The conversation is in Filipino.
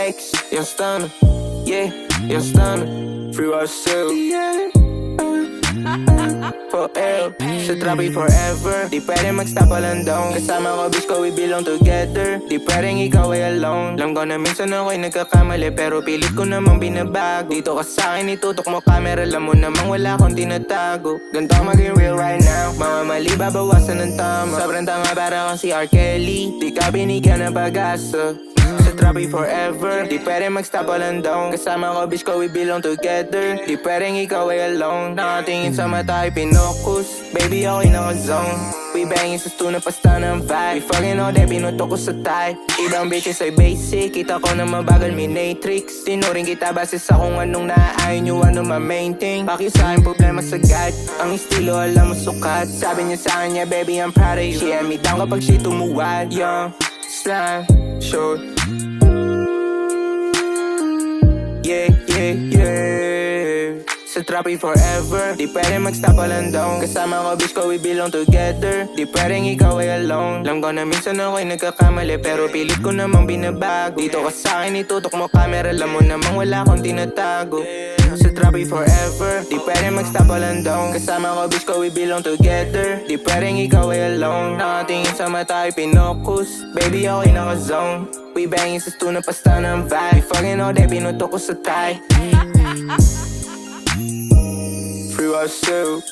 X, yung stunner. Yeah, yung stunner. Free Russell. Forever, sa traffic forever. Di pwede mag-stop walang down. Kasama ko bitch ko, we belong together. Di pwedeng ikaw ay alone. Alam ko na minsan ako'y nagkakamali, pero pilit ko namang binabago. Dito ka sa'kin, itutok mo camera. Alam mo namang wala akong tinatago. Ganito ako maging real right now. Mga mali, babawasan ng tama. Sobrang tanga para kang si R. Kelly. Di ka binigyan ng pag-asa. Sa traffic forever, di pwede mag-stop walang down. Kasama ko bitch ko, we belong together. Di pwedeng ikaw ay alone. Nakatingin sa mata ay pinokus. Baby ako'y naka-zone. We bangin sa tuna pasta ng vibe. We fucking all day, binutok ko sa tie. Ibang bitches ay basic. Kita ko na mabagal minatrix. Tinuring kita base sa kung anong naaayon nyo, ano ma main thing. Bakit sa akin problema sa God? Ang estilo alam mo sukat. Sabi niya sa kanya, baby I'm proud of you. She had me down kapag she tumuwad. Young, slime, short. Yeah, yeah, yeah. Sa traffic forever, di pwede mag-stop walang down. Kasama ko bitch ko, we belong together. Di pwedeng ikaw ay alone. Alam ko na minsan ako'y nagkakamali, pero pilit ko namang binabago. Dito ka sa'kin, itutok mo camera. Alam mo namang wala akong tinatago. Sa traffic forever, di pwede mag-stop walang down. Kasama ko bitch ko, we belong together. Di pwedeng ikaw ay alone. Nakatingin sa mata ay pinokus. Baby ako'y naka-zone. We bangin sa tuna pasta ng vibe. We fucking all day, binutok ko sa tie. Free Russell.